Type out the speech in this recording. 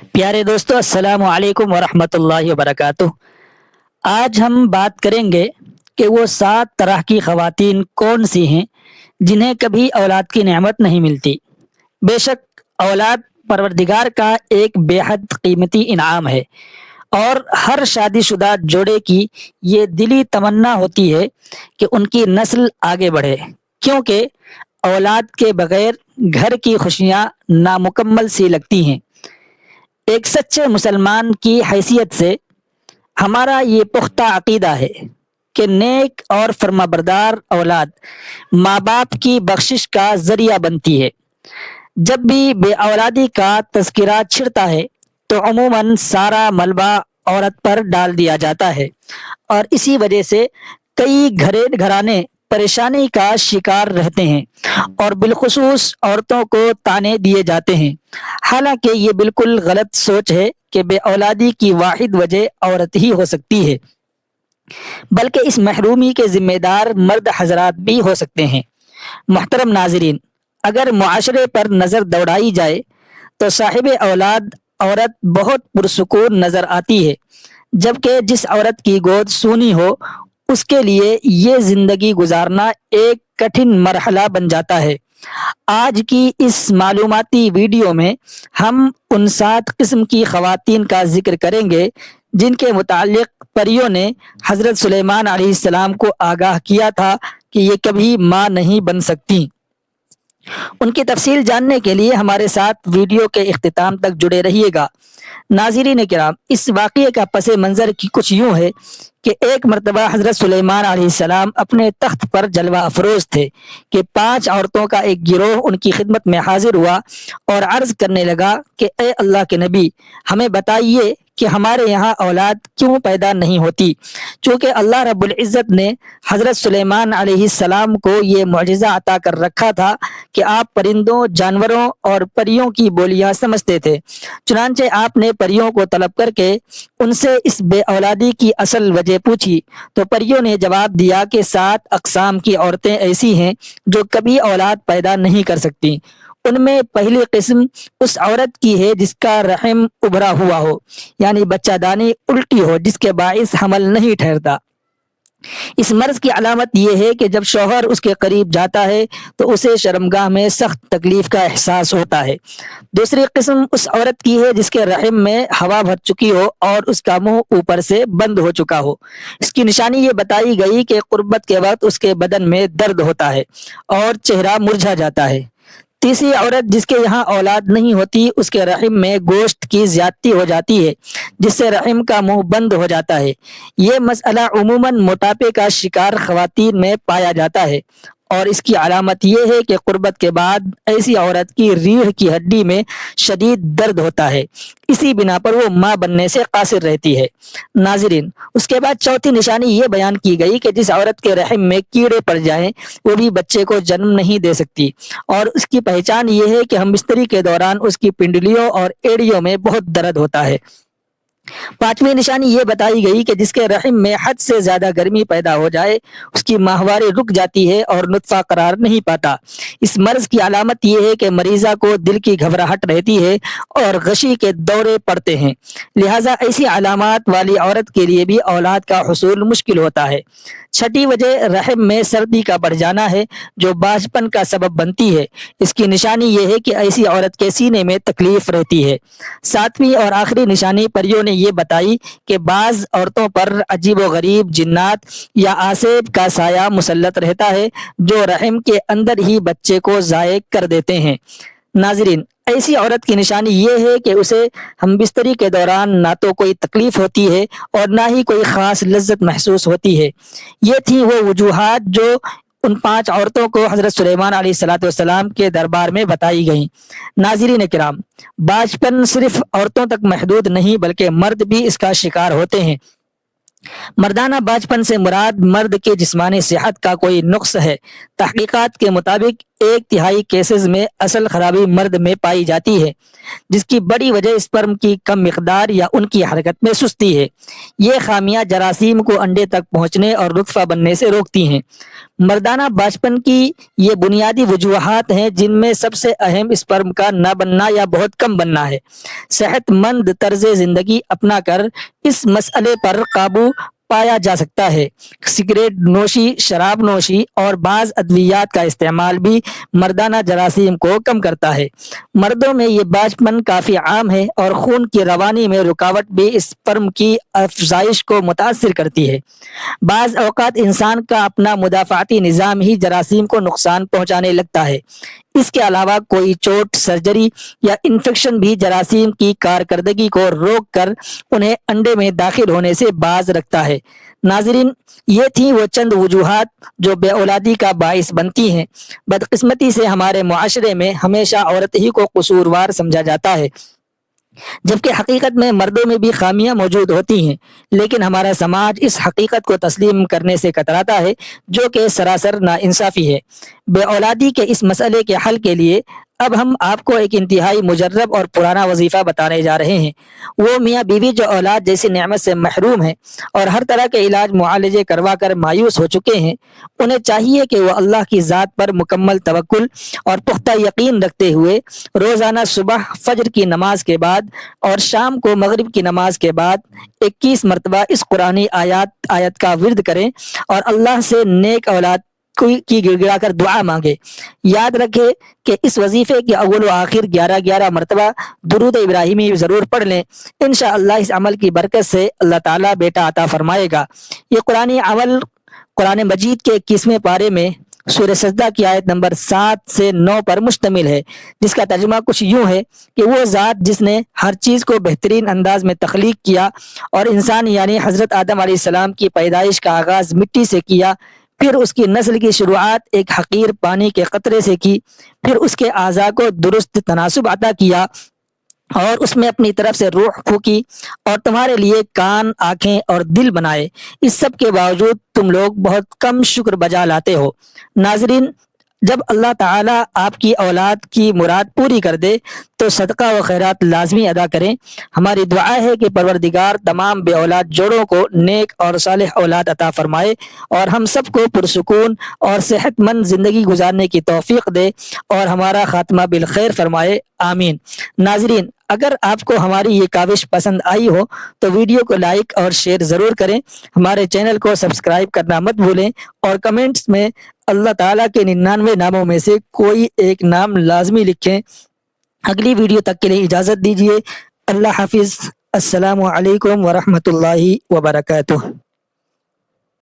پیارے دوستو، السلام علیکم ورحمۃ اللہ وبرکاتہ۔ آج ہم بات کریں گے کہ وہ 7 طرح کی خواتین کون سی ہیں جنہیں کبھی اولاد کی نعمت نہیں ملتی۔ بے شک اولاد پروردگار کا ایک بے حد قیمتی انعام ہے، اور ہر شادی شدہ جوڑے کی یہ دلی تمنا ہوتی ہے کہ ان کی نسل آگے بڑھے، کیونکہ اولاد کے بغیر گھر کی خوشیاں نامکمل سی لگتی ہیں۔ ایک سچے مسلمان کی حیثیت سے ہمارا یہ پختہ عقیدہ ہے کہ نیک اور فرمانبردار اولاد ماں باپ کی بخشش کا ذریعہ بنتی ہے۔ جب بھی بے اولادی کا تذکرہ چھڑتا ہے تو عموماً سارا ملبہ عورت پر ڈال دیا جاتا ہے، اور اسی وجہ سے کئی گھرانے پریشانی کا شکار رہتے ہیں، اور بالخصوص عورتوں کو تانے دیے جاتے ہیں۔ حالانکہ یہ بالکل غلط سوچ ہے کہ بے اولادی کی واحد وجہ عورت ہی ہو سکتی ہے، بلکہ اس محرومی کے ذمہ دار مرد حضرات بھی ہو سکتے ہیں۔ محترم ناظرین، اگر معاشرے پر نظر دوڑائی جائے تو صاحب اولاد عورت بہت پرسکون نظر آتی ہے، جبکہ جس عورت کی گود سونی ہو اس کے لیے یہ زندگی گزارنا ایک کٹھن مرحلہ بن جاتا ہے۔ آج کی اس معلوماتی ویڈیو میں ہم ان 7 قسم کی خواتین کا ذکر کریں گے جن کے متعلق پریوں نے حضرت سلیمان علیہ السلام کو آگاہ کیا تھا کہ یہ کبھی ماں نہیں بن سکتی۔ ان کی تفصیل جاننے کے لیے ہمارے ساتھ ویڈیو کے اختتام تک جڑے رہیے گا۔ ناظرین کرام، اس واقعے کا پس منظر کی کچھ یوں ہے کہ ایک مرتبہ حضرت سلیمان علیہ السلام اپنے تخت پر جلوہ افروز تھے کہ 5 عورتوں کا ایک گروہ ان کی خدمت میں حاضر ہوا اور عرض کرنے لگا کہ اے اللہ کے نبی، ہمیں بتائیے کہ ہمارے یہاں اولاد کیوں پیدا نہیں ہوتی، چونکہ اللہ رب العزت نے حضرت سلیمان علیہ السلام کو یہ معجزہ عطا کر رکھا تھا کہ آپ پرندوں، جانوروں اور پریوں کی بولیاں سمجھتے تھے۔ چنانچہ آپ نے پریوں کو طلب کر کے ان سے اس بے اولادی کی اصل وجہ پوچھی، تو پریوں نے جواب دیا کہ 7 اقسام کی عورتیں ایسی ہیں جو کبھی اولاد پیدا نہیں کر سکتی۔ ان میں پہلی قسم اس عورت کی ہے جس کا رحم ابھرا ہوا ہو، یعنی بچہ دانی الٹی ہو، جس کے باعث حمل نہیں ٹھہرتا۔ اس مرض کی علامت یہ ہے کہ جب شوہر اس کے قریب جاتا ہے تو اسے شرمگاہ میں سخت تکلیف کا احساس ہوتا ہے۔ دوسری قسم اس عورت کی ہے جس کے رحم میں ہوا بھر چکی ہو اور اس کا منہ اوپر سے بند ہو چکا ہو۔ اس کی نشانی یہ بتائی گئی کہ قربت کے وقت اس کے بدن میں درد ہوتا ہے اور چہرہ مرجھا جاتا ہے۔ تیسری عورت جس کے یہاں اولاد نہیں ہوتی، اس کے رحم میں گوشت کی زیادتی ہو جاتی ہے جس سے رحم کا منہ بند ہو جاتا ہے۔ یہ مسئلہ عموماً موٹاپے کا شکار خواتین میں پایا جاتا ہے، اور اس کی علامت یہ ہے کہ قربت کے بعد ایسی عورت کی ریڑھ کی ہڈی میں شدید درد ہوتا ہے، اسی بنا پر وہ ماں بننے سے قاصر رہتی ہے۔ ناظرین، اس کے بعد چوتھی نشانی یہ بیان کی گئی کہ جس عورت کے رحم میں کیڑے پڑ جائیں وہ بھی بچے کو جنم نہیں دے سکتی، اور اس کی پہچان یہ ہے کہ ہم بستری کے دوران اس کی پنڈلیوں اور ایڑیوں میں بہت درد ہوتا ہے۔ پانچویں نشانی یہ بتائی گئی کہ جس کے رحم میں حد سے زیادہ گرمی پیدا ہو جائے اس کی ماہواری رک جاتی ہے اور نطفہ قرار نہیں پاتا۔ اس مرض کی علامت یہ ہے کہ مریضہ کو دل کی گھبراہٹ رہتی ہے اور غشی کے دورے پڑتے ہیں، لہٰذا ایسی علامات والی عورت کے لیے بھی اولاد کا حصول مشکل ہوتا ہے۔ چھٹی وجہ رحم میں سردی کا بڑھ جانا ہے جو باجپن کا سبب بنتی ہے۔ اس کی نشانی یہ ہے کہ ایسی عورت کے سینے میں تکلیف رہتی ہے۔ ساتویں اور آخری نشانی پریوں نے یہ بتائی کہ بعض عورتوں پر عجیب و غریب جنات یا آسیب کا سایہ مسلط رہتا ہے جو رحم کے اندر ہی بچے کو ضائع کر دیتے ہیں۔ ناظرین، ایسی عورت کی نشانی یہ ہے کہ اسے ہم بستری کے دوران نہ تو کوئی تکلیف ہوتی ہے اور نہ ہی کوئی خاص لذت محسوس ہوتی ہے۔ یہ تھیں وہ وجوہات جو ان 5 عورتوں کو حضرت سلیمان علیہ السلام کے دربار میں بتائی گئیں۔ ناظرین کرام، باجپن صرف عورتوں تک محدود نہیں بلکہ مرد بھی اس کا شکار ہوتے ہیں۔ مردانہ باجپن سے مراد مرد کے جسمانی صحت کا کوئی نقص ہے۔ تحقیقات کے مطابق 1/3 کیسز میں اصل خرابی مرد میں پائی جاتی ہے، جس کی بڑی وجہ اسپرم کی کم مقدار یا ان کی حرکت میں سستی ہے۔ یہ خامیاں جراثیم کو انڈے تک پہنچنے اور نطفہ بننے سے روکتی ہیں۔ مردانہ بانجھپن کی یہ بنیادی وجوہات ہیں، جن میں سب سے اہم اسپرم کا نہ بننا یا بہت کم بننا ہے۔ صحت مند طرز زندگی اپنا کر اس مسئلے پر قابو پایا جا سکتا ہے۔ سگریٹ نوشی، شراب نوشی اور بعض ادویات کا استعمال بھی مردانہ جراثیم کو کم کرتا ہے۔ مردوں میں یہ بانجھپن کافی عام ہے اور خون کی روانی میں رکاوٹ بھی اسپرم کی افزائش کو متاثر کرتی ہے۔ بعض اوقات انسان کا اپنا مدافعتی نظام ہی جراثیم کو نقصان پہنچانے لگتا ہے۔ اس کے علاوہ کوئی چوٹ، سرجری یا انفیکشن بھی جراثیم کی کارکردگی کو روک کر انہیں انڈے میں داخل ہونے سے باز رکھتا ہے۔ ناظرین، یہ تھیں وہ چند وجوہات جو بے اولادی کا باعث بنتی ہیں۔ بدقسمتی سے ہمارے معاشرے میں ہمیشہ عورت ہی کو قصوروار سمجھا جاتا ہے، جبکہ حقیقت میں مردوں میں بھی خامیاں موجود ہوتی ہیں، لیکن ہمارا سماج اس حقیقت کو تسلیم کرنے سے کتراتا ہے، جو کہ سراسر ناانصافی ہے۔ بے اولادی کے اس مسئلے کے حل کے لیے اب ہم آپ کو ایک انتہائی مجرب اور پرانا وظیفہ بتانے جا رہے ہیں۔ وہ میاں بیوی جو اولاد جیسی نعمت سے محروم ہیں اور ہر طرح کے علاج معالجے کروا کر مایوس ہو چکے ہیں، انہیں چاہیے کہ وہ اللہ کی ذات پر مکمل توکل اور پختہ یقین رکھتے ہوئے روزانہ صبح فجر کی نماز کے بعد اور شام کو مغرب کی نماز کے بعد 21 مرتبہ اس قرآنی آیت کا ورد کریں اور اللہ سے نیک اولاد کی گڑ گڑا کر دعا مانگے۔ یاد رکھے کہ اس وظیفے کے اول و آخر 11 مرتبہ درود ابراہیمی ضرور پڑھ لیں۔ انشاءاللہ اس عمل کی برکت سے اللہ تعالیٰ بیٹا عطا فرمائے گا۔ یہ قرآنی عمل قرآن مجید کے 21ویں پارے میں سورہ سجدہ کی آیت نمبر 7 سے 9 پر مشتمل ہے، جس کا ترجمہ کچھ یوں ہے کہ وہ ذات جس نے ہر چیز کو بہترین انداز میں تخلیق کیا اور انسان یعنی حضرت آدم علیہ السلام کی پیدائش کا آغاز مٹی سے کیا، پھر اس کی نسل کی شروعات ایک حقیر پانی کے قطرے سے کی، پھر اس کے اعضاء کو درست تناسب عطا کیا اور اس میں اپنی طرف سے روح پھونکی اور تمہارے لیے کان، آنکھیں اور دل بنائے۔ اس سب کے باوجود تم لوگ بہت کم شکر بجا لاتے ہو۔ ناظرین، جب اللہ تعالیٰ آپ کی اولاد کی مراد پوری کر دے تو صدقہ و خیرات لازمی ادا کریں۔ ہماری دعا ہے کہ پروردگار تمام بے اولاد جوڑوں کو نیک اور صالح اولاد عطا فرمائے اور ہم سب کو پرسکون اور صحت مند زندگی گزارنے کی توفیق دے اور ہمارا خاتمہ بالخیر فرمائے، آمین۔ ناظرین، اگر آپ کو ہماری یہ کاوش پسند آئی ہو تو ویڈیو کو لائک اور شیئر ضرور کریں، ہمارے چینل کو سبسکرائب کرنا مت بھولیں اور کمنٹس میں اللہ تعالیٰ کے 99 ناموں میں سے کوئی ایک نام لازمی لکھیں۔ اگلی ویڈیو تک کے لیے اجازت دیجیے۔ اللہ حافظ۔ السلام علیکم ورحمۃ اللہ وبرکاتہ۔